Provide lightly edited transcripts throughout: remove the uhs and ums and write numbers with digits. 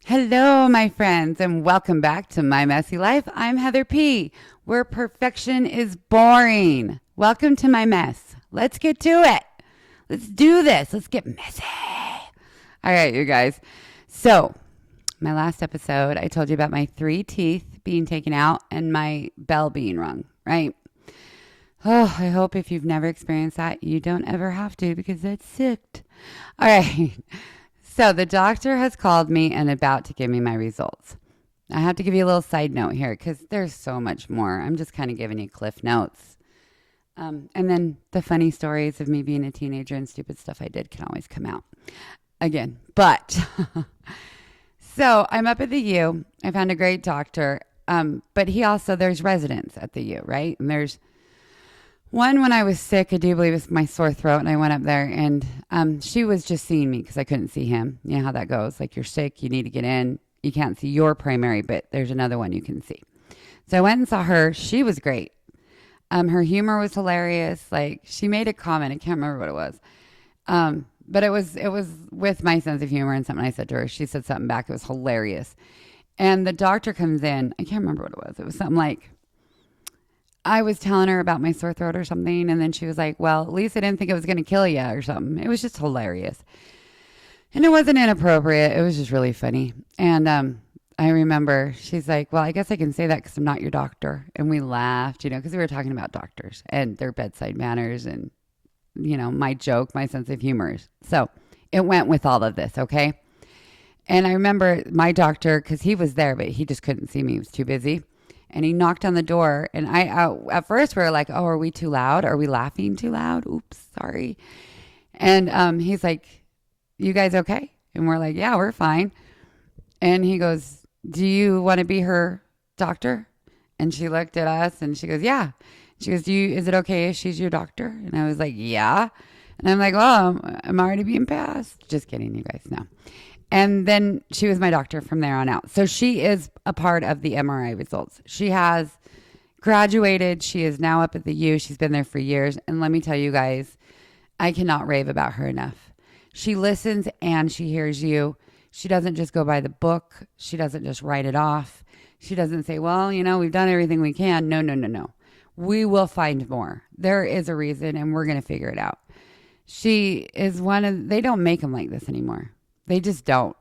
Hello, my friends, and welcome back to My Messy Life. I'm Heather P., where perfection is boring. Welcome to my mess. Let's get to it. Let's do this. Let's get messy. All right, you guys. So, my last episode, I told you about my 3 teeth being taken out and my bell being rung, right? Oh, I hope if you've never experienced that, you don't ever have to because that's sick. All right. So the doctor has called me and about to give me my results. I have to give you a little side note here because there's so much more. I'm just kind of giving you cliff notes. And then the funny stories of me being a teenager and stupid stuff I did can always come out again. But so I'm up at the U. I found a great doctor. But there's residents at the U, right? And there's one when I was sick, I do believe it's my sore throat, and I went up there, and she was just seeing me because I couldn't see him. You know how that goes. Like, you're sick, you need to get in. You can't see your primary, but there's another one you can see. So I went and saw her. She was great. Her humor was hilarious. Like, she made a comment. I can't remember what it was. But it was with my sense of humor and something I said to her. She said something back. It was hilarious. And the doctor comes in. I can't remember what it was. It was something like, I was telling her about my sore throat or something, and then she was like, well, at least I didn't think it was going to kill you or something. It was just hilarious. And it wasn't inappropriate. It was just really funny. And I remember she's like, well, I guess I can say that because I'm not your doctor. And we laughed, because we were talking about doctors and their bedside manners and, my joke, my sense of humor. So it went with all of this, okay? And I remember my doctor, because he was there, but he just couldn't see me. He was too busy. And he knocked on the door, and at first we were like, oh, are we too loud? Are we laughing too loud? Oops, sorry. And he's like, you guys okay? And we're like, yeah, we're fine. And he goes, do you want to be her doctor? And she looked at us, and she goes, yeah. She goes, is it okay if she's your doctor? And I was like, yeah. And I'm like, well, I'm already being passed. Just kidding, you guys know. And then she was my doctor from there on out. So she is a part of the MRI results. She has graduated. She is now up at the U. She's been there for years. And let me tell you guys, I cannot rave about her enough. She listens and she hears you. She doesn't just go by the book. She doesn't just write it off. She doesn't say, well, we've done everything we can. No, no, no, no. We will find more. There is a reason, and we're going to figure it out. She is they don't make them like this anymore. They just don't.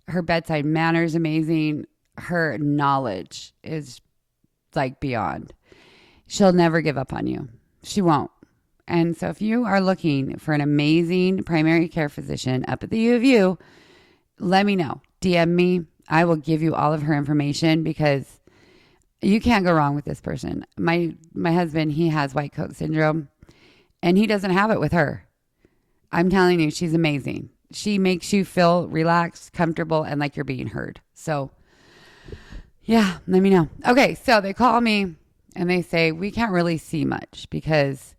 Her bedside manner is amazing. Her knowledge is like beyond. She'll never give up on you. She won't. And so if you are looking for an amazing primary care physician up at the U of U, let me know. DM me. I will give you all of her information because you can't go wrong with this person. My husband, he has white coat syndrome, and he doesn't have it with her. I'm telling you, she's amazing. She makes you feel relaxed, comfortable, and like you're being heard. So, yeah, let me know. Okay, so they call me and they say, we can't really see much because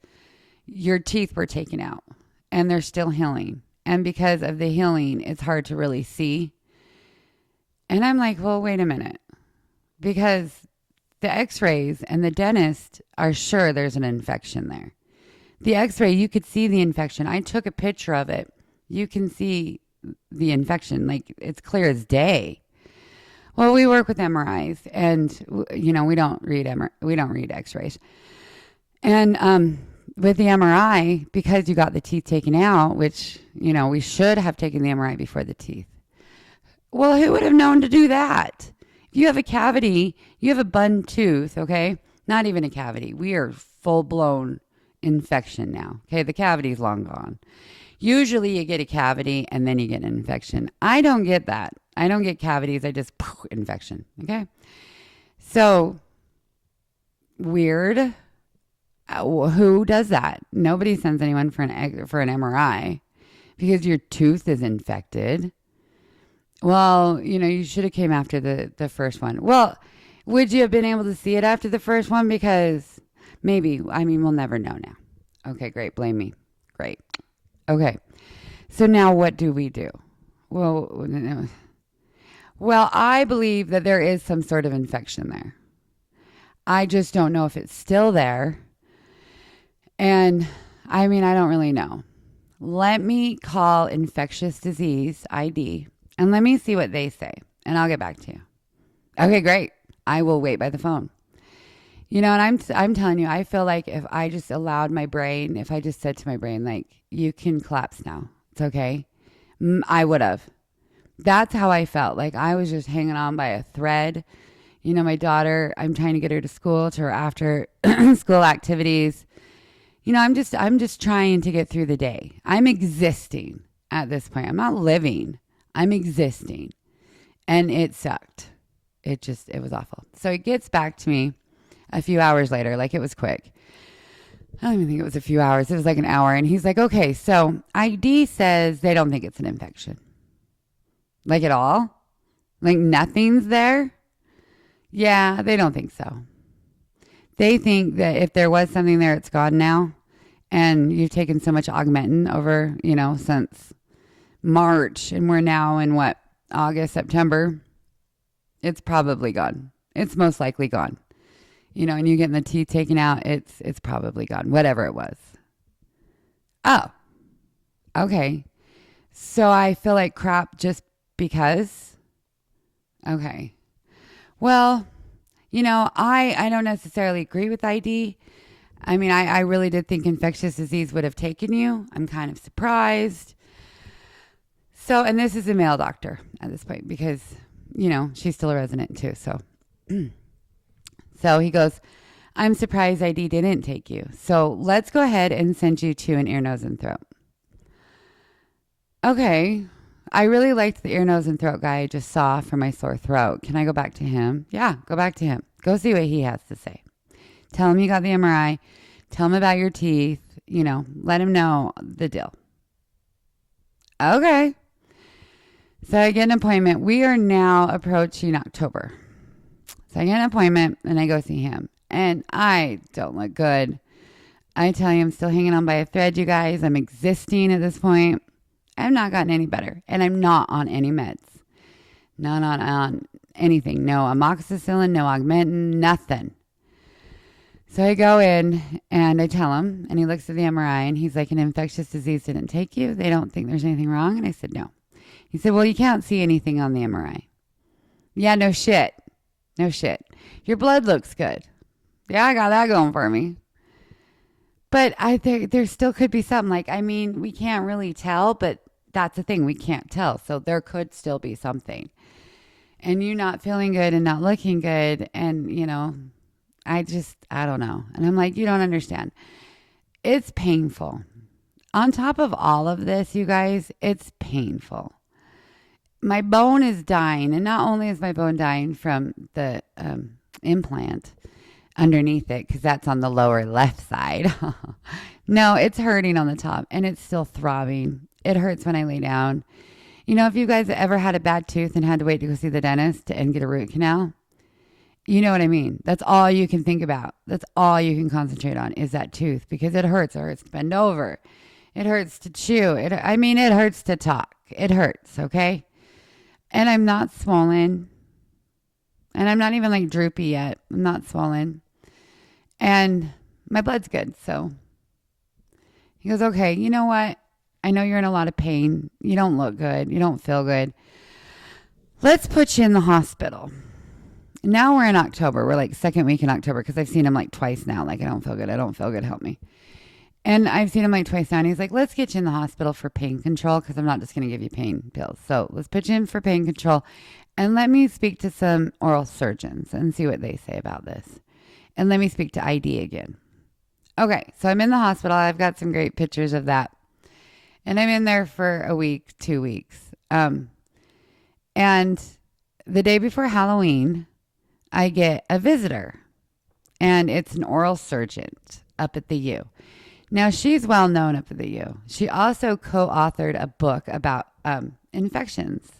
your teeth were taken out and they're still healing. And because of the healing, it's hard to really see. And I'm like, well, wait a minute. Because the x-rays and the dentist are sure there's an infection there. The x-ray, you could see the infection. I took a picture of it. You can see the infection, like it's clear as day. Well, we work with MRIs, and we don't read X-rays. And with the MRI, because you got the teeth taken out, which we should have taken the MRI before the teeth. Well, who would have known to do that? If you have a cavity, you have a bun tooth, okay? Not even a cavity. We are full-blown infection now. Okay, the cavity's long gone. Usually you get a cavity and then you get an infection. I don't get that. I don't get cavities. I just infection. Okay. So weird. Who does that? Nobody sends anyone for an MRI because your tooth is infected. Well, you should have came after the first one. Well, would you have been able to see it after the first one? Because maybe, we'll never know now. Okay, great. Blame me. Great. Okay. So now what do we do? Well, I believe that there is some sort of infection there. I just don't know if it's still there. And I don't really know. Let me call infectious disease ID and let me see what they say. and I'll get back to you. Okay, great. I will wait by the phone. You know, and I'm telling you, I feel like if I just allowed my brain, if I just said to my brain, like, you can collapse now. It's okay. I would have. That's how I felt. Like I was just hanging on by a thread. You know, my daughter, I'm trying to get her to school, to her after school activities. You know, I'm just trying to get through the day. I'm existing at this point. I'm not living. I'm existing. And it sucked. It was awful. So it gets back to me a few hours later, like it was quick. I don't even think it was a few hours. It was like an hour. And he's like, okay, so ID says they don't think it's an infection. Like at all? Like nothing's there? Yeah, they don't think so. They think that if there was something there, it's gone now. And you've taken so much Augmentin over, you know, since March. And we're now in what? August, September. It's probably gone. It's most likely gone. You know, and you're getting the teeth taken out, it's probably gone, whatever it was. Oh, okay. So I feel like crap just because? Okay. Well, you know, I don't necessarily agree with ID. I mean, I really did think infectious disease would have taken you. I'm kind of surprised. So, and this is a male doctor at this point because, you know, she's still a resident too. So, so he goes, I'm surprised ID didn't take you. So let's go ahead and send you to an ear, nose, and throat. Okay. I really liked the ear, nose, and throat guy I just saw for my sore throat. Can I go back to him? Yeah, go back to him. Go see what he has to say. Tell him you got the MRI. Tell him about your teeth. You know, let him know the deal. Okay. So I get an appointment. We are now approaching October. So I get an appointment and I go see him. And I don't look good. I tell you, I'm still hanging on by a thread, you guys. I'm existing at this point. I've not gotten any better. And I'm not on any meds. Not on anything. No amoxicillin, no Augmentin, nothing. So I go in and I tell him, and he looks at the MRI and he's like, an infectious disease didn't take you? They don't think there's anything wrong? And I said, no. He said, well, you can't see anything on the MRI. Yeah, no shit. No shit. Your blood looks good. Yeah, I got that going for me. But there still could be something. Like, I mean, we can't really tell, but that's the thing. We can't tell. So there could still be something. And you not feeling good and not looking good. And, you know, I don't know. And I'm like, you don't understand. It's painful. On top of all of this, you guys, it's painful. My bone is dying. And not only is my bone dying from the implant underneath it, because that's on the lower left side. No, it's hurting on the top and it's still throbbing. It hurts when I lay down. You know, if you guys ever had a bad tooth and had to wait to go see the dentist and get a root canal, you know what I mean? That's all you can think about. That's all you can concentrate on is that tooth because it hurts. It hurts to bend over. It hurts to chew. It hurts to talk. It hurts, okay? And I'm not swollen. And I'm not even like droopy yet. I'm not swollen. And my blood's good. So he goes, okay, you know what? I know you're in a lot of pain. You don't look good. You don't feel good. Let's put you in the hospital. Now we're in October. We're like second week in October because I've seen him like twice now. Like, I don't feel good. I don't feel good. Help me. And I've seen him like twice now. And he's like, let's get you in the hospital for pain control because I'm not just going to give you pain pills. So let's put you in for pain control. And let me speak to some oral surgeons and see what they say about this. And let me speak to ID again. Okay, so I'm in the hospital. I've got some great pictures of that. And I'm in there for a week, 2 weeks. And the day before Halloween, I get a visitor. And it's an oral surgeon up at the U. Now, she's well known up at the U. She also co-authored a book about infections,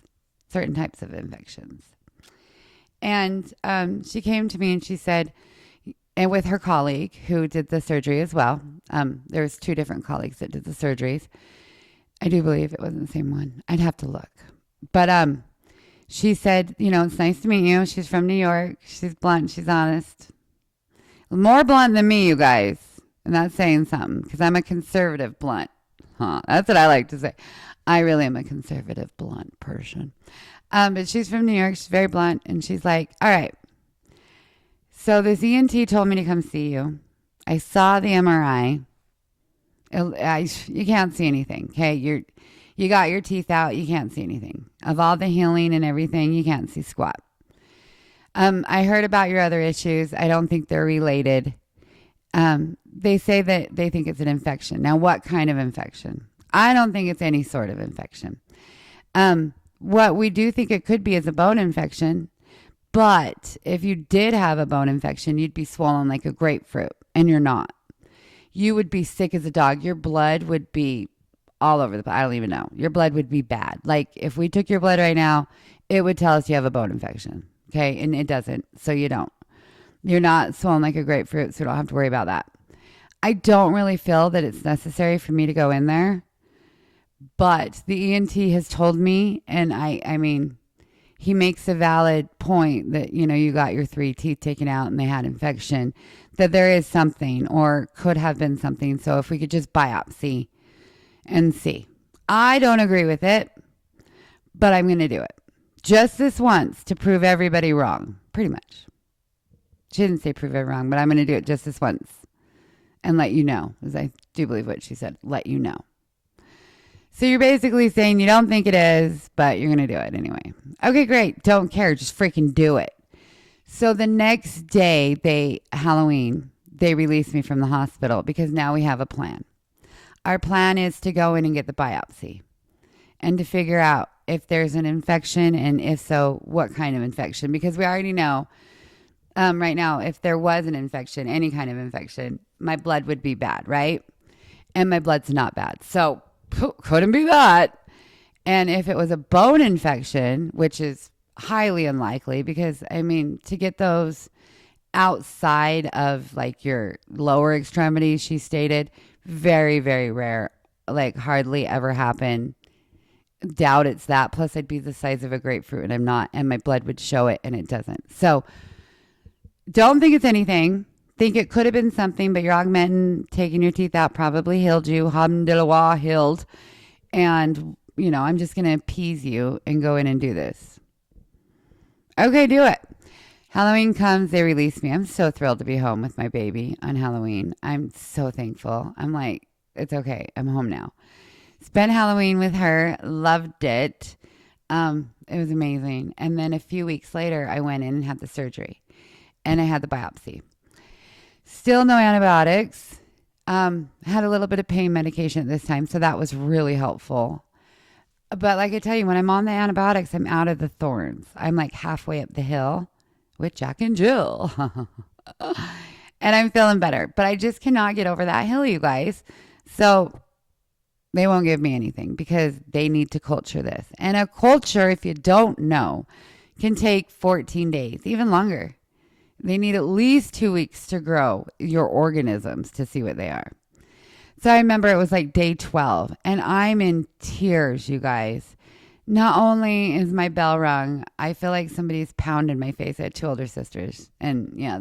certain types of infections. And she came to me and she said, and with her colleague who did the surgery as well, there's 2 different colleagues that did the surgeries. I do believe it wasn't the same one. I'd have to look. But she said, you know, it's nice to meet you. She's from New York. She's blunt. She's honest. More blunt than me, you guys. And that's saying something because I'm a conservative blunt. Huh? That's what I like to say. I really am a conservative, blunt person. But she's from New York. She's very blunt. And she's like, all right, so this ENT told me to come see you. I saw the MRI. You can't see anything. Okay. You got your teeth out. You can't see anything. Of all the healing and everything, you can't see squat. I heard about your other issues. I don't think they're related. They say that they think it's an infection. Now, what kind of infection? I don't think it's any sort of infection. What we do think it could be is a bone infection. But if you did have a bone infection, you'd be swollen like a grapefruit, and you're not. You would be sick as a dog. Your blood would be all over the place. I don't even know. Your blood would be bad. Like if we took your blood right now, it would tell us you have a bone infection. Okay. And it doesn't. So you don't. You're not swollen like a grapefruit, so you don't have to worry about that. I don't really feel that it's necessary for me to go in there. But the ENT has told me, and I mean, he makes a valid point that, you got your 3 teeth taken out and they had infection, that there is something or could have been something. So if we could just biopsy and see. I don't agree with it, but I'm going to do it. Just this once to prove everybody wrong, pretty much. She didn't say prove everybody wrong, but I'm going to do it just this once and let you know, because I do believe what she said, let you know. So you're basically saying you don't think it is, but you're going to do it anyway. Okay, great. Don't care. Just freaking do it. So the next day, Halloween, they released me from the hospital because now we have a plan. Our plan is to go in and get the biopsy and to figure out if there's an infection, and if so, what kind of infection. Because we already know right now, if there was an infection, any kind of infection, my blood would be bad, right? And my blood's not bad. So couldn't be that. And if it was a bone infection, which is highly unlikely, because I mean, to get those outside of like your lower extremities, she stated, very, very rare, like hardly ever happen. Doubt it's that. Plus I'd be the size of a grapefruit and I'm not, and my blood would show it and it doesn't. So don't think it's anything. Think it could have been something, but your augmentin, taking your teeth out, probably healed you. Alhamdulillah, healed. And, I'm just going to appease you and go in and do this. Okay, do it. Halloween comes, they release me. I'm so thrilled to be home with my baby on Halloween. I'm so thankful. I'm like, it's okay. I'm home now. Spent Halloween with her. Loved it. It was amazing. And then a few weeks later, I went in and had the surgery. And I had the biopsy. Still no antibiotics. Had a little bit of pain medication at this time, so that was really helpful. But like I tell you, when I'm on the antibiotics, I'm out of the thorns. I'm like halfway up the hill with Jack and Jill. And I'm feeling better. But I just cannot get over that hill, you guys. So they won't give me anything because they need to culture this. And a culture, if you don't know, can take 14 days, even longer. They need at least 2 weeks to grow your organisms to see what they are. So I remember it was like day 12 and I'm in tears, you guys. Not only is my bell rung, I feel like somebody's pounded my face. I had 2 older sisters and I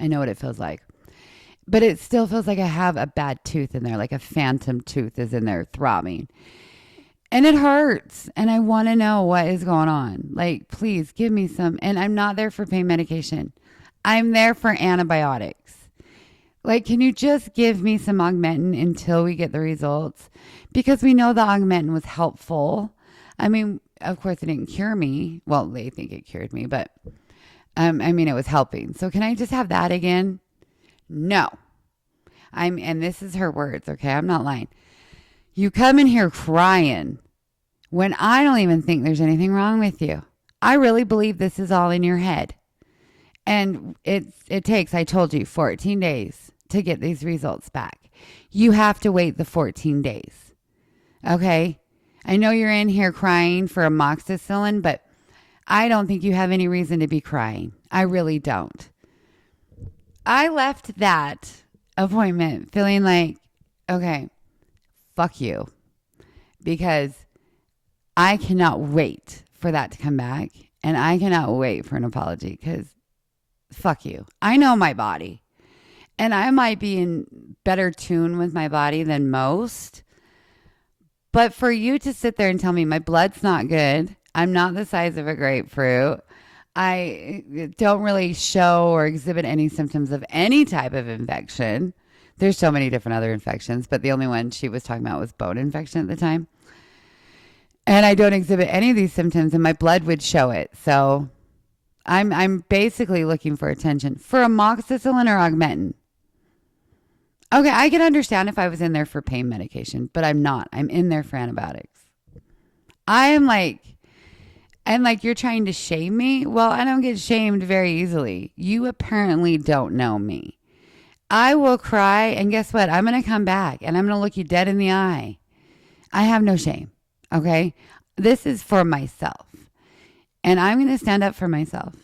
know what it feels like. But it still feels like I have a bad tooth in there, like a phantom tooth is in there throbbing. And it hurts. And I want to know what is going on. Like, please give me some. And I'm not there for pain medication. I'm there for antibiotics. Like, can you just give me some augmentin until we get the results? Because we know the augmentin was helpful. I mean, of course, it didn't cure me. Well, they think it cured me, but it was helping. So can I just have that again? No. And this is her words, okay? I'm not lying. You come in here crying when I don't even think there's anything wrong with you. I really believe this is all in your head. And it takes, I told you, 14 days to get these results back. You have to wait the 14 days. Okay? I know you're in here crying for amoxicillin, but I don't think you have any reason to be crying. I really don't. I left that appointment feeling like, okay, fuck you, because I cannot wait for that to come back, and I cannot wait for an apology, because fuck you. I know my body, and I might be in better tune with my body than most, But for you to sit there and tell me my blood's not good, I'm not the size of a grapefruit, I don't really show or exhibit any symptoms of any type of infection. There's so many different other infections, but the only one she was talking about was bone infection at the time. And I don't exhibit any of these symptoms, and my blood would show it. So I'm basically looking for attention for amoxicillin or Augmentin. Okay, I can understand if I was in there for pain medication, but I'm not. I'm in there for antibiotics. I am like, and like you're trying to shame me. Well, I don't get shamed very easily. You apparently don't know me. I will cry, and guess what? I'm going to come back and I'm going to look you dead in the eye. I have no shame. Okay. This is for myself, and I'm going to stand up for myself.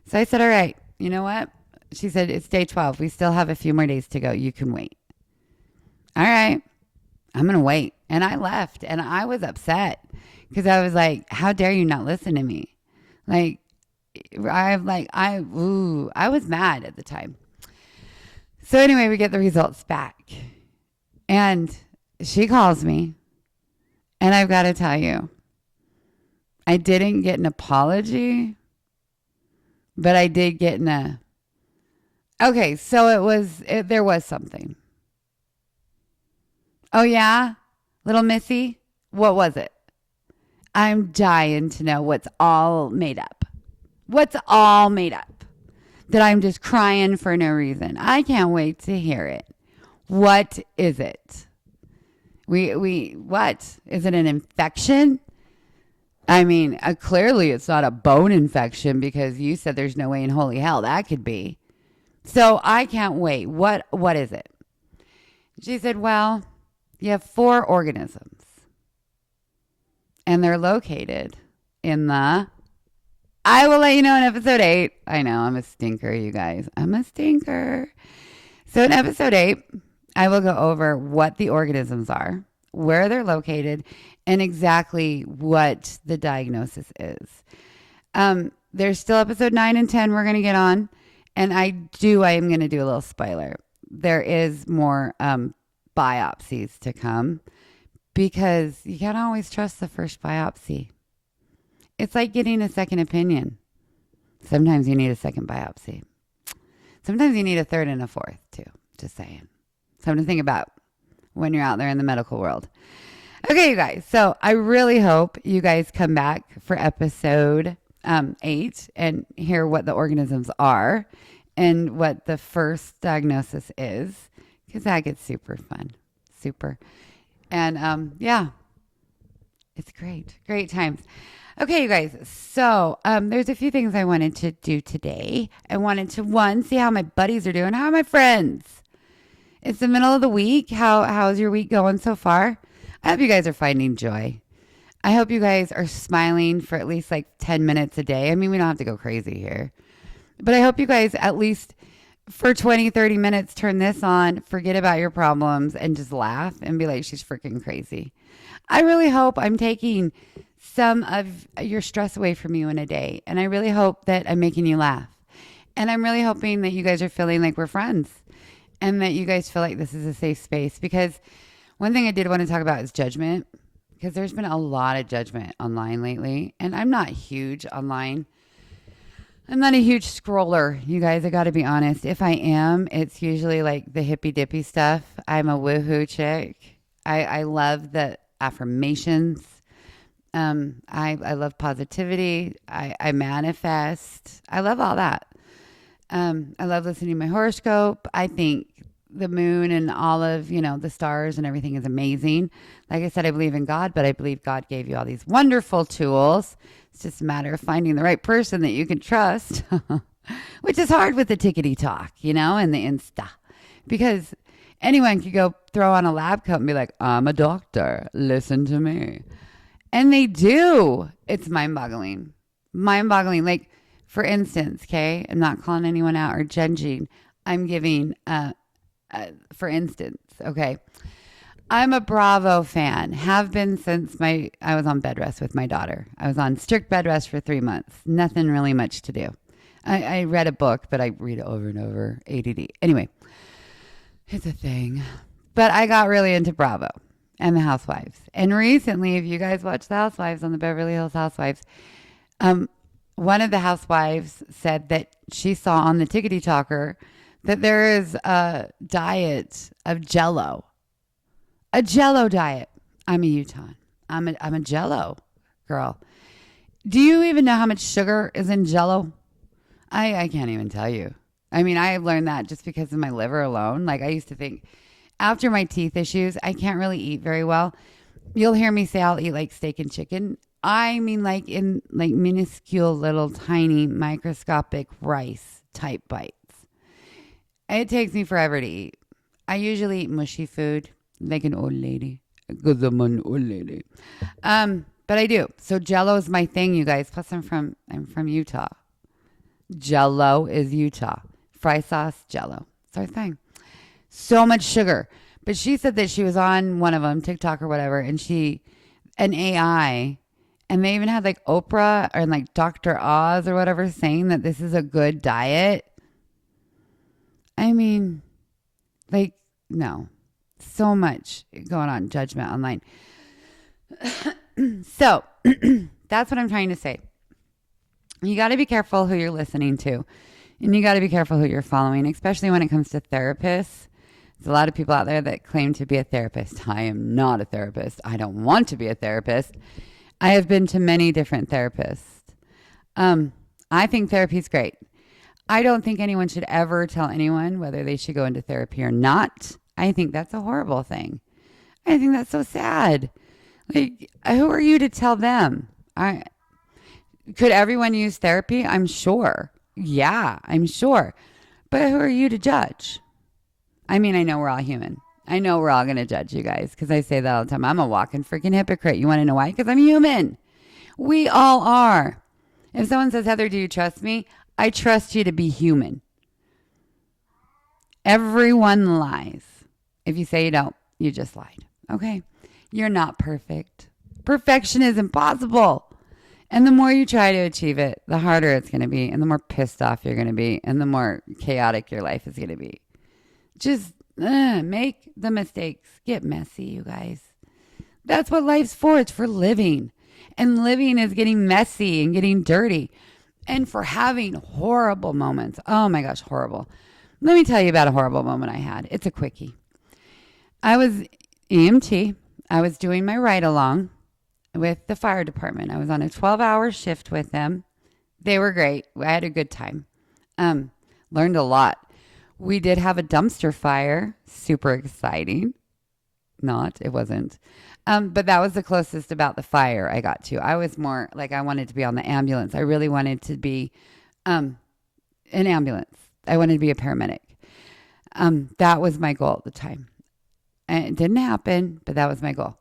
So I said, all right, you know what? She said, it's day 12. We still have a few more days to go. You can wait. All right. I'm going to wait. And I left, and I was upset because I was like, how dare you not listen to me? Like, I was mad at the time. So anyway, we get the results back, and she calls me, and I've got to tell you, I didn't get an apology, but I did get okay, so there was something. Oh yeah? Little Missy? What was it? I'm dying to know what's all made up. What's all made up? That I'm just crying for no reason. I can't wait to hear it. What is it? What? Is it an infection? I mean, clearly it's not a bone infection because you said there's no way in holy hell that could be. So I can't wait. What is it? She said, well, you have 4 organisms, and they're located in I will let you know in episode 8. I know, I'm a stinker, you guys. I'm a stinker. So in episode 8, I will go over what the organisms are, where they're located, and exactly what the diagnosis is. There's still episode 9 and 10 we're going to get on. And I am going to do a little spoiler. There is more biopsies to come because you can't always trust the first biopsy. It's like getting a second opinion. Sometimes you need a second biopsy. Sometimes you need a third and a fourth too. Just saying. Something to think about when you're out there in the medical world. Okay, you guys. So I really hope you guys come back for episode 8 and hear what the organisms are and what the first diagnosis is, because that gets super fun. Super. And yeah, it's great times. Okay, you guys. So there's a few things I wanted to do today. I wanted to, one, see how my buddies are doing. How are my friends? It's the middle of the week. How's your week going so far? I hope you guys are finding joy. I hope you guys are smiling for at least like 10 minutes a day. I mean, we don't have to go crazy here. But I hope you guys at least for 20, 30 minutes turn this on, forget about your problems, and just laugh and be like, she's freaking crazy. I really hope I'm taking some of your stress away from you in a day. And I really hope that I'm making you laugh. And I'm really hoping that you guys are feeling like we're friends and that you guys feel like this is a safe space. Because one thing I did want to talk about is judgment. Because there's been a lot of judgment online lately. And I'm not huge online. I'm not a huge scroller, you guys. I got to be honest. If I am, it's usually like the hippy dippy stuff. I'm a woohoo chick. I love the affirmations. I love positivity. I manifest. I love all that. I love listening to my horoscope. I think the moon and all of, the stars and everything is amazing. Like I said, I believe in God, but I believe God gave you all these wonderful tools. It's just a matter of finding the right person that you can trust, which is hard with the tickety talk, and the Insta, because anyone could go throw on a lab coat and be like, I'm a doctor. Listen to me. And they do. It's mind-boggling. Mind-boggling. Like, for instance, okay, I'm not calling anyone out or judging. I'm giving, for instance, okay, I'm a Bravo fan. Have been since I was on bed rest with my daughter. I was on strict bed rest for 3 months. Nothing really much to do. I read a book, but I read it over and over. ADD. Anyway, it's a thing. But I got really into Bravo. and the Housewives. And recently, if you guys watch the Housewives on the Beverly Hills Housewives, one of the housewives said that she saw on the Tickety Talker that there is a diet of Jello, a Jello diet. I'm a Utah. I'm a Jello girl. Do you even know how much sugar is in Jello? I can't even tell you. I mean, I learned that just because of my liver alone. Like I used to think after my teeth issues, I can't really eat very well. You'll hear me say I'll eat like steak and chicken. I mean like in like minuscule little tiny microscopic rice type bites. It takes me forever to eat. I usually eat mushy food like an old lady. Because I'm an old lady. But I do. So Jello is my thing, you guys. Plus I'm from Utah. Jello is Utah. Fry sauce, Jello. It's our thing. So much sugar. But she said that she was on one of them, TikTok or whatever, and an AI, and they even had like Oprah or like Dr. Oz or whatever saying that this is a good diet. I mean, like, no. So much going on, judgment online. So, that's what I'm trying to say. You got to be careful who you're listening to. And you got to be careful who you're following, especially when it comes to therapists. There's a lot of people out there that claim to be a therapist. I am not a therapist. I don't want to be a therapist. I have been to many different therapists. I think therapy is great. I don't think anyone should ever tell anyone whether they should go into therapy or not. I think that's a horrible thing. I think that's so sad. Like, who are you to tell them? Could everyone use therapy? I'm sure. Yeah, I'm sure. But who are you to judge? I mean, I know we're all human. I know we're all going to judge you guys because I say that all the time. I'm a walking freaking hypocrite. You want to know why? Because I'm human. We all are. If someone says, Heather, do you trust me? I trust you to be human. Everyone lies. If you say you don't, you just lied. Okay? You're not perfect. Perfection is impossible. And the more you try to achieve it, the harder it's going to be, and the more pissed off you're going to be, and the more chaotic your life is going to be. Just make the mistakes. Get messy, you guys. That's what life's for. It's for living. And living is getting messy and getting dirty. And for having horrible moments. Oh my gosh, horrible. Let me tell you about a horrible moment I had. It's a quickie. I was EMT. I was doing my ride along with the fire department. I was on a 12-hour shift with them. They were great. I had a good time. Learned a lot. We did have a dumpster fire. Super exciting. It wasn't. But that was the closest about the fire I got to. I was more like I wanted to be on the ambulance. I really wanted to be an ambulance. I wanted to be a paramedic. That was my goal at the time. And it didn't happen, but that was my goal.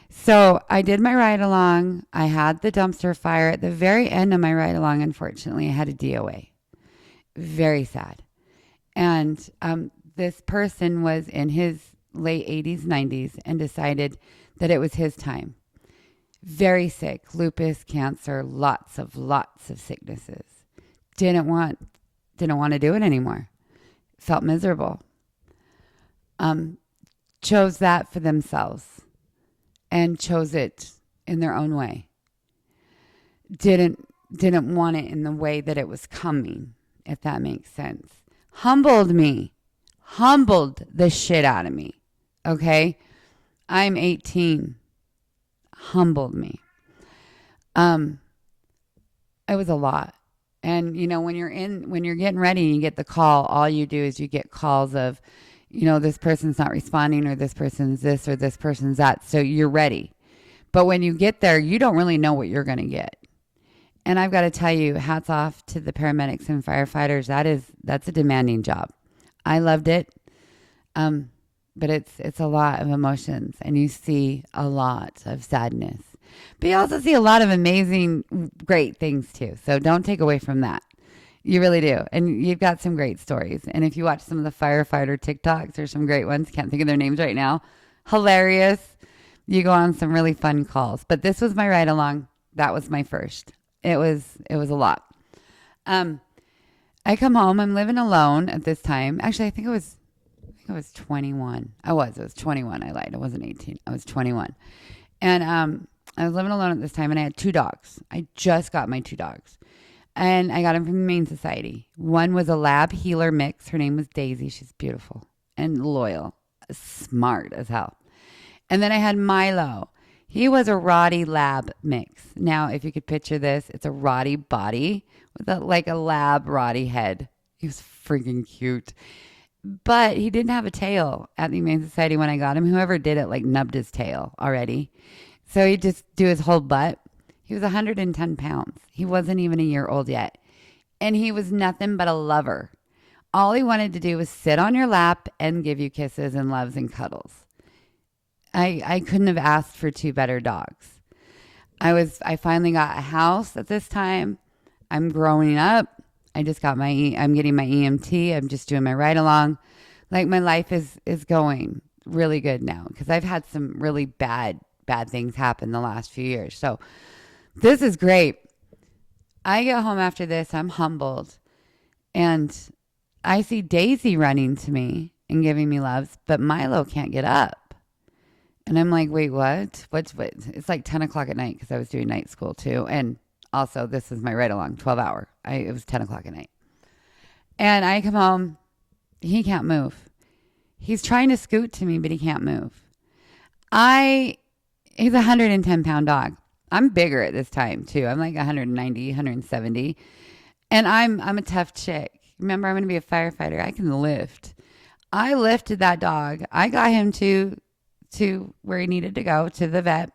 So I did my ride along. I had the dumpster fire. At the very end of my ride along, unfortunately, I had a DOA. Very sad. And this person was in his late 80s, 90s, and decided that it was his time. Very sick, lupus, cancer, lots of sicknesses. Didn't want to do it anymore. Felt miserable. Chose that for themselves and chose it in their own way. Didn't want it in the way that it was coming, if that makes sense. Humbled the shit out of me. Okay? I'm 18. Humbled me. It was a lot. And you know, when you're getting ready and you get the call, all you do is you get calls of, you know, this person's not responding, or this person's this, or this person's that. So you're ready. But when you get there, you don't really know what you're going to get. And I've got to tell you, hats off to the paramedics and firefighters. That's a demanding job. I loved it. But it's a lot of emotions, and you see a lot of sadness. But you also see a lot of amazing, great things too. So don't take away from that. You really do. And you've got some great stories. And if you watch some of the firefighter TikToks, there's some great ones. Can't think of their names right now. Hilarious. You go on some really fun calls. But this was my ride along. That was my first. It was a lot. I come home. I'm living alone at this time. Actually, I think it think I was 21. It was 21. I lied. I wasn't 18. I was 21. And I was living alone at this time, and I had two dogs. I just got my two dogs. And I got them from the Humane Society. One was a lab healer mix. Her name was Daisy. She's beautiful and loyal, smart as hell. And then I had Milo. He was a Rottie lab mix. Now, if you could picture this, it's a Rottie body with like a lab Rottie head. He was freaking cute. But he didn't have a tail at the Humane Society when I got him. Whoever did it like nubbed his tail already. So he'd just do his whole butt. He was 110 pounds. He wasn't even a year old yet. And he was nothing but a lover. All he wanted to do was sit on your lap and give you kisses and loves and cuddles. I couldn't have asked for two better dogs. I finally got a house at this time. I'm growing up. I'm getting my EMT. I'm just doing my ride along. Like my life is going really good now because I've had some really bad things happen the last few years. So this is great. I get home after this. I'm humbled. And I see Daisy running to me and giving me loves, but Milo can't get up. And I'm like, wait, what? What? It's like 10 o'clock at night because I was doing night school too. And also, this is my ride along, 12 hour. It was 10 o'clock at night. And I come home. He can't move. He's trying to scoot to me, but he can't move. He's a 110 pound dog. I'm bigger at this time too. I'm like 190, 170. And I'm a tough chick. Remember, I'm going to be a firefighter. I can lift. I lifted that dog. I got him to where he needed to go, to the vet.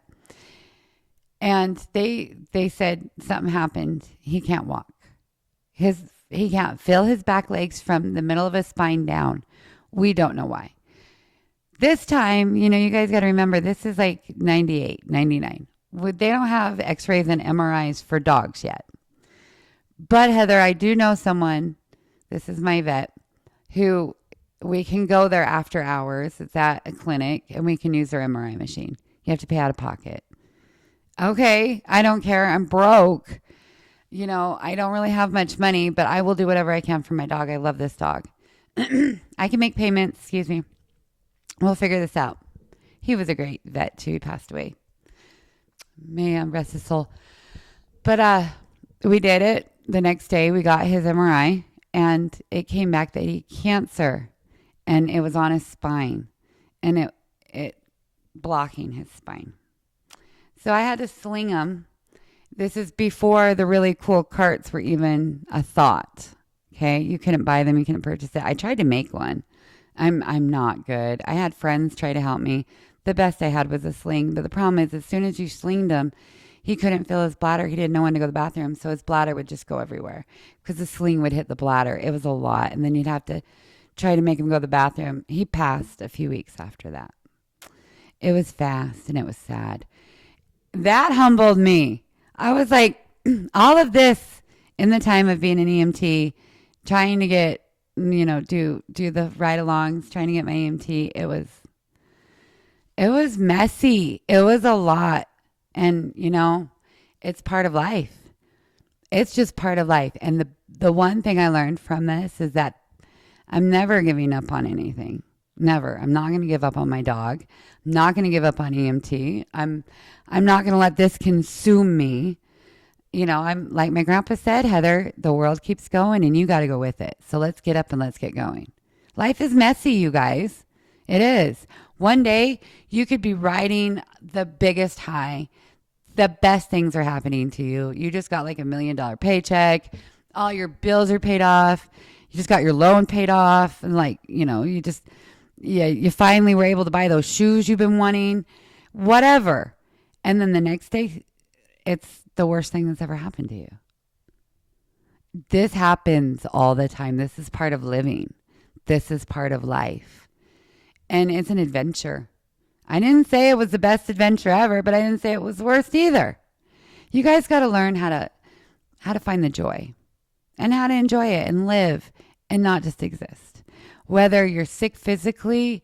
And they said something happened. He can't walk. He can't feel his back legs from the middle of his spine down. We don't know why. This time, you guys got to remember, this is like 98, 99. They don't have x-rays and MRIs for dogs yet. But Heather, I do know someone, this is my vet, who we can go there after hours. It's at a clinic and we can use their MRI machine. You have to pay out of pocket. Okay, I don't care. I'm broke. I don't really have much money, but I will do whatever I can for my dog. I love this dog. I can make payments. Excuse me. We'll figure this out. He was a great vet too. He passed away. Man, rest his soul. But we did it. The next day we got his MRI and it came back that he had cancer and it was on his spine and it blocking his spine. So I had to sling him. This is before the really cool carts were even a thought. Okay. You couldn't buy them. You couldn't purchase it. I tried to make one. I'm not good. I had friends try to help me. The best I had was a sling. But the problem is as soon as you slinged him, he couldn't fill his bladder. He didn't know when to go to the bathroom. So his bladder would just go everywhere because the sling would hit the bladder. It was a lot. And then you'd have to try to make him go to the bathroom. He passed a few weeks after that. It was fast and it was sad. That humbled me. I was like, all of this in the time of being an EMT, trying to get, do the ride-alongs, trying to get my EMT. It was messy. It was a lot. And, it's part of life. It's just part of life. And the one thing I learned from this is that I'm never giving up on anything. Never. I'm not going to give up on my dog. I'm not going to give up on EMT. I'm not going to let this consume me. I'm like my grandpa said, Heather, the world keeps going and you got to go with it. So let's get up and let's get going. Life is messy, you guys. It is. One day you could be riding the biggest high. The best things are happening to you. You just got like $1 million paycheck. All your bills are paid off. You just got your loan paid off. And you finally were able to buy those shoes you've been wanting, whatever. And then the next day, it's the worst thing that's ever happened to you. This happens all the time. This is part of living. This is part of life. And it's an adventure. I didn't say it was the best adventure ever, but I didn't say it was the worst either. You guys got to learn how to find the joy and how to enjoy it and live and not just exist. Whether you're sick physically,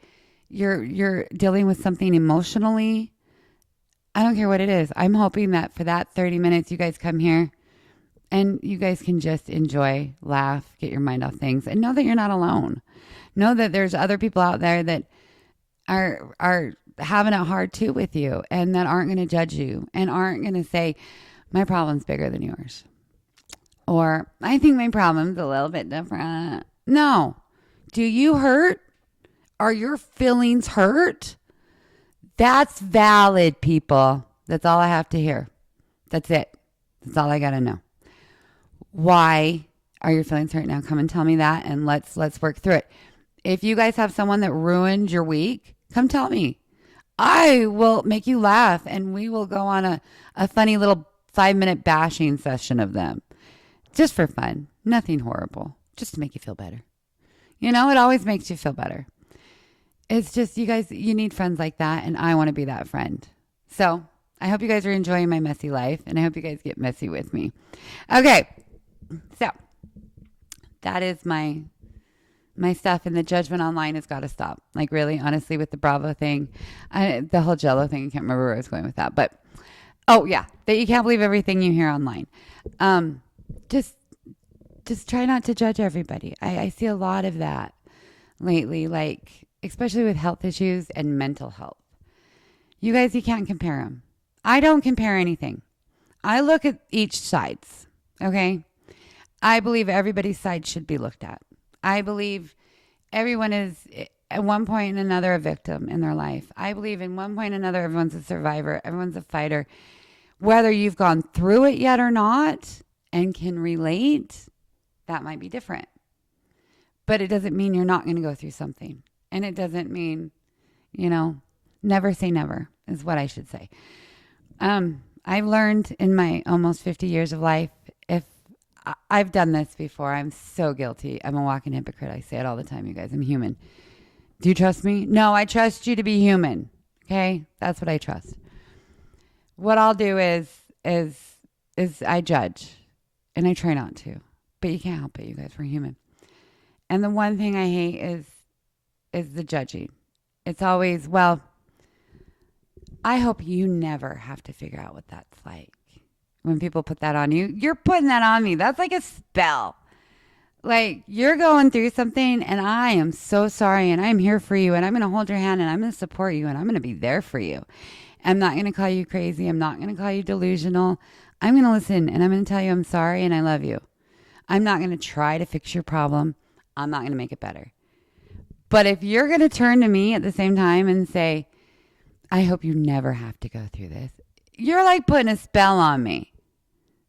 you're dealing with something emotionally, I don't care what it is. I'm hoping that for that 30 minutes you guys come here And you guys can just enjoy, laugh, get your mind off things, and know that you're not alone. Know that there's other people out there that are having it hard too with you, and that aren't going to judge you and aren't going to say, my problem's bigger than yours. Or I think my problem's a little bit different. No. Do you hurt? Are your feelings hurt? That's valid, people. That's all I have to hear. That's it. That's all I got to know. Why are your feelings hurt now? Come and tell me that, and let's work through it. If you guys have someone that ruined your week, come tell me. I will make you laugh, and we will go on a funny little 5-minute bashing session of them. Just for fun. Nothing horrible. Just to make you feel better. It always makes you feel better. It's just, you guys, you need friends like that, and I want to be that friend. So I hope you guys are enjoying my messy life, and I hope you guys get messy with me. Okay, so that is my stuff, and the judgment online has got to stop. Like, really, honestly, with the Bravo thing, the whole Jello thing, I can't remember where I was going with that. But, oh, yeah, that you can't believe everything you hear online. Just try not to judge everybody. I see a lot of that lately, like, especially with health issues and mental health. You guys, you can't compare them. I don't compare anything. I look at each sides, okay? I believe everybody's side should be looked at. I believe everyone is, at one point or another, a victim in their life. I believe in one point or another, everyone's a survivor. Everyone's a fighter. Whether you've gone through it yet or not and can relate, that might be different. But it doesn't mean you're not going to go through something. And it doesn't mean, never say never is what I should say. I've learned in my almost 50 years of life, if I've done this before, I'm so guilty. I'm a walking hypocrite. I say it all the time, you guys. I'm human. Do you trust me? No, I trust you to be human. Okay? That's what I trust. What I'll do is I judge, and I try not to. But you can't help it, you guys. We're human. And the one thing I hate is the judging. It's always, well, I hope you never have to figure out what that's like. When people put that on you, you're putting that on me. That's like a spell. Like, you're going through something, and I am so sorry, and I'm here for you, and I'm going to hold your hand, and I'm going to support you, and I'm going to be there for you. I'm not going to call you crazy. I'm not going to call you delusional. I'm going to listen, and I'm going to tell you I'm sorry, and I love you. I'm not going to try to fix your problem. I'm not going to make it better. But if you're going to turn to me at the same time and say, I hope you never have to go through this, you're like putting a spell on me.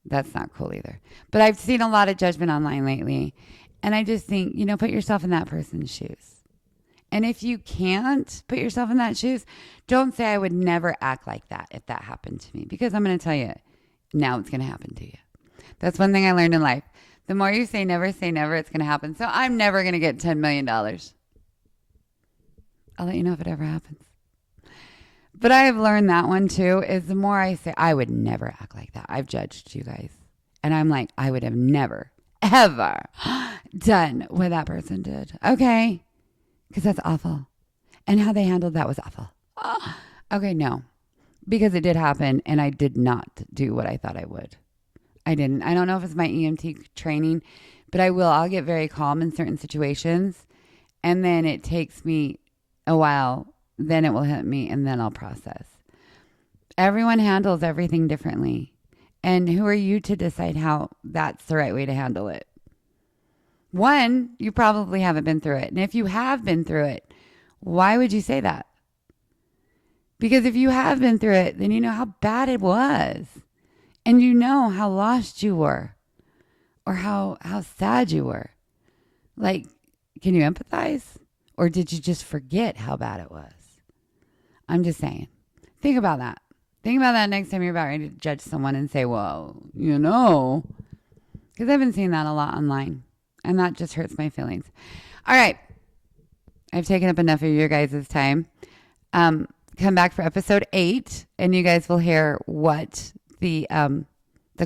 That's not cool either. But I've seen a lot of judgment online lately. And I just think, put yourself in that person's shoes. And if you can't put yourself in that shoes, don't say I would never act like that if that happened to me. Because I'm going to tell you, now it's going to happen to you. That's one thing I learned in life. The more you say never, it's going to happen. So I'm never going to get $10 million. I'll let you know if it ever happens. But I have learned that one too, is the more I say, I would never act like that. I've judged you guys. And I'm like, I would have never, ever done what that person did. Okay? Because that's awful. And how they handled that was awful. Okay, no. Because it did happen, and I did not do what I thought I would. I didn't. I don't know if it's my EMT training, but I'll get very calm in certain situations. And then it takes me a while. Then it will hit me, and then I'll process. Everyone handles everything differently. And who are you to decide how that's the right way to handle it? One, you probably haven't been through it. And if you have been through it, why would you say that? Because if you have been through it, then you know how bad it was. And you know how lost you were. Or how sad you were. Like, can you empathize? Or did you just forget how bad it was? I'm just saying. Think about that. Think about that next time you're about ready to judge someone and say, well, Because I've been seeing that a lot online. And that just hurts my feelings. All right. I've taken up enough of your guys' time. Come back for episode 8, and you guys will hear what the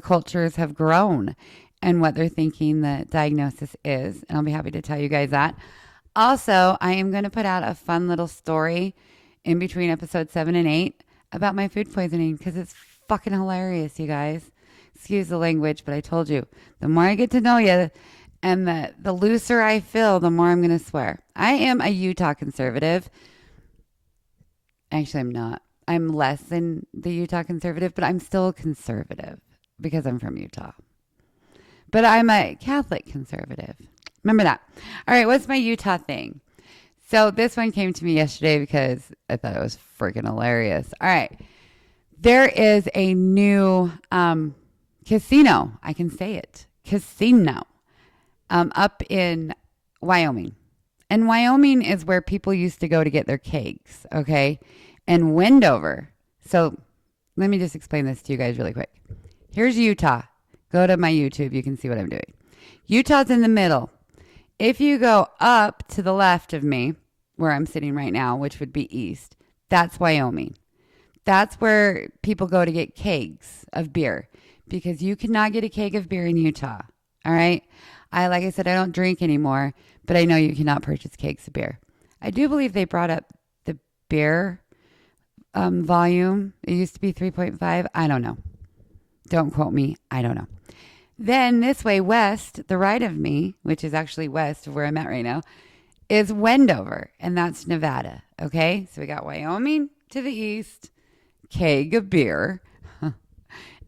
cultures have grown and what they're thinking the diagnosis is. And I'll be happy to tell you guys that. Also, I am going to put out a fun little story in between episode 7 and 8 about my food poisoning, because it's fucking hilarious, you guys. Excuse the language, but I told you, the more I get to know you and the looser I feel, the more I'm going to swear. I am a Utah conservative. Actually, I'm not. I'm less than the Utah conservative, but I'm still conservative because I'm from Utah. But I'm a Catholic conservative. Remember that. All right, what's my Utah thing? So this one came to me yesterday because I thought it was freaking hilarious. All right. There is a new casino. I can say it. Casino. Up in Wyoming. And Wyoming is where people used to go to get their kegs, okay? And Wendover. So let me just explain this to you guys really quick. Here's Utah. Go to my YouTube. You can see what I'm doing. Utah's in the middle. If you go up to the left of me, where I'm sitting right now, which would be east, that's Wyoming. That's where people go to get kegs of beer because you cannot get a keg of beer in Utah. All right. Like I said, I don't drink anymore, but I know you cannot purchase kegs of beer. I do believe they brought up the beer volume. It used to be 3.5. I don't know. Don't quote me. I don't know. Then this way west, the right of me, which is actually west of where I'm at right now, is Wendover, and that's Nevada. Okay. So we got Wyoming to the east, keg of beer.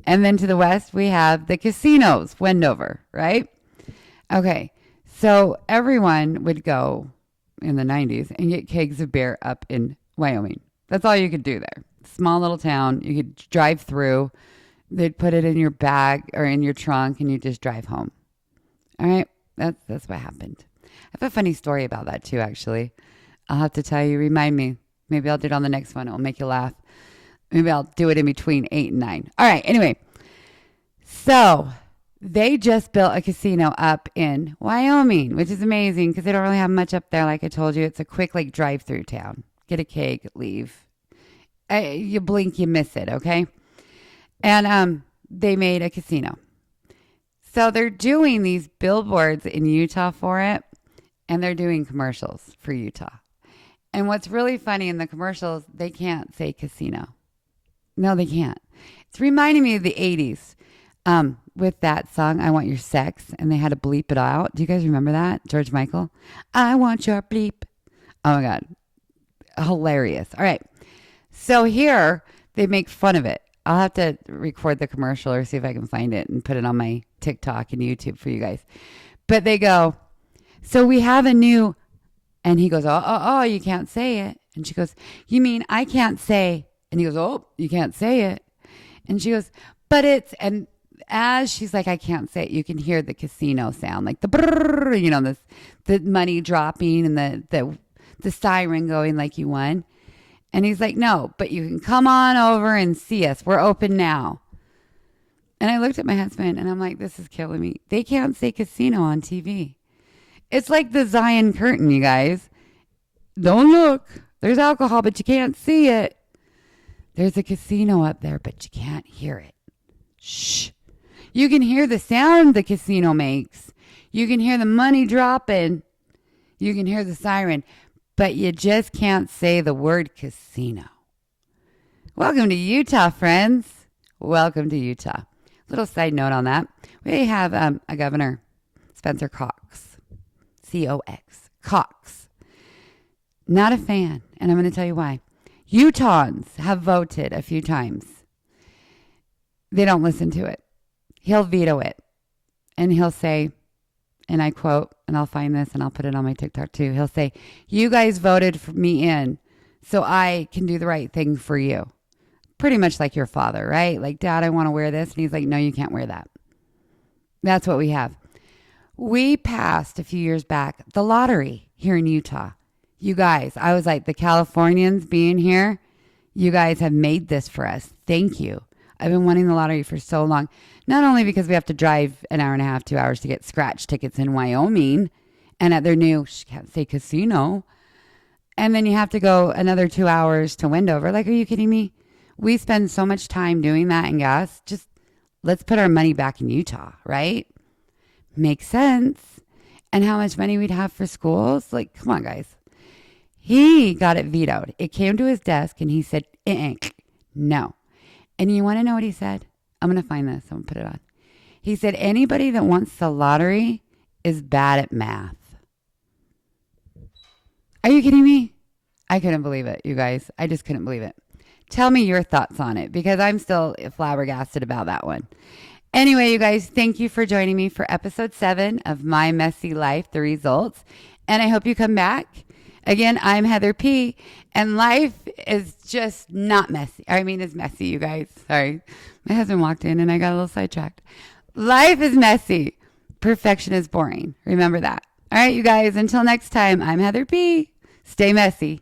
And then to the west, we have the casinos, Wendover, right? Okay. So everyone would go in the 90s and get kegs of beer up in Wyoming. That's all you could do there. Small little town. You could drive through. They'd put it in your bag or in your trunk and you just drive home. All right. That's what happened. I have a funny story about that too, actually. I'll have to tell you. Remind me. Maybe I'll do it on the next one. It'll make you laugh. Maybe I'll do it in between 8 and 9. All right. Anyway. So they just built a casino up in Wyoming, which is amazing because they don't really have much up there. Like I told you, it's a quick like drive-through town. Get a keg, leave. You blink, you miss it. Okay. And they made a casino. So they're doing these billboards in Utah for it, and they're doing commercials for Utah. And what's really funny in the commercials, they can't say casino. No, they can't. It's reminding me of the 80s with that song, I Want Your Sex, and they had to bleep it out. Do you guys remember that? George Michael? I want your bleep. Oh, my God. Hilarious. All right. So here, they make fun of it. I'll have to record the commercial or see if I can find it and put it on my TikTok and YouTube for you guys. But they go, so we have a new, and he goes, oh, you can't say it. And she goes, you mean I can't say, and he goes, oh, you can't say it. And she goes, but it's, and as she's like, I can't say it, you can hear the casino sound, like the brrr, you know, the money dropping and the siren going like you won. And he's like, no, but you can come on over and see us. We're open now. And I looked at my husband and I'm like, this is killing me. They can't say casino on TV. It's like the Zion curtain, you guys. Don't look. There's alcohol, but you can't see it. There's a casino up there, but you can't hear it. Shh. You can hear the sound the casino makes. You can hear the money dropping. You can hear the siren. But you just can't say the word casino. Welcome to Utah, friends. Welcome to Utah. Little side note on that. We have a governor, Spencer Cox. C-O-X. Cox. Not a fan, and I'm going to tell you why. Utahns have voted a few times. They don't listen to it. He'll veto it. And he'll say, and I quote, and I'll find this and I'll put it on my TikTok too. He'll say, you guys voted for me in so I can do the right thing for you. Pretty much like your father, right? Like, Dad, I want to wear this. And he's like, no, you can't wear that. That's what we have. We passed a few years back the lottery here in Utah. You guys, I was like, the Californians being here, you guys have made this for us. Thank you. I've been wanting the lottery for so long. Not only because we have to drive an hour and a half, 2 hours to get scratch tickets in Wyoming and at their new, can't say casino. And then you have to go another 2 hours to Wendover. Like, are you kidding me? We spend so much time doing that in gas. Just let's put our money back in Utah, right? Makes sense. And how much money we'd have for schools? Like, come on, guys. He got it vetoed. It came to his desk and he said, no. And you want to know what he said? I'm going to find this. I'm going to put it on. He said, anybody that wants the lottery is bad at math. Are you kidding me? I couldn't believe it, you guys. I just couldn't believe it. Tell me your thoughts on it because I'm still flabbergasted about that one. Anyway, you guys, thank you for joining me for episode 7 of My Messy Life, The Results. And I hope you come back. Again, I'm Heather P. And life is just not messy. I mean, it's messy, you guys. Sorry. My husband walked in and I got a little sidetracked. Life is messy. Perfection is boring. Remember that. All right, you guys, until next time, I'm Heather P. Stay messy.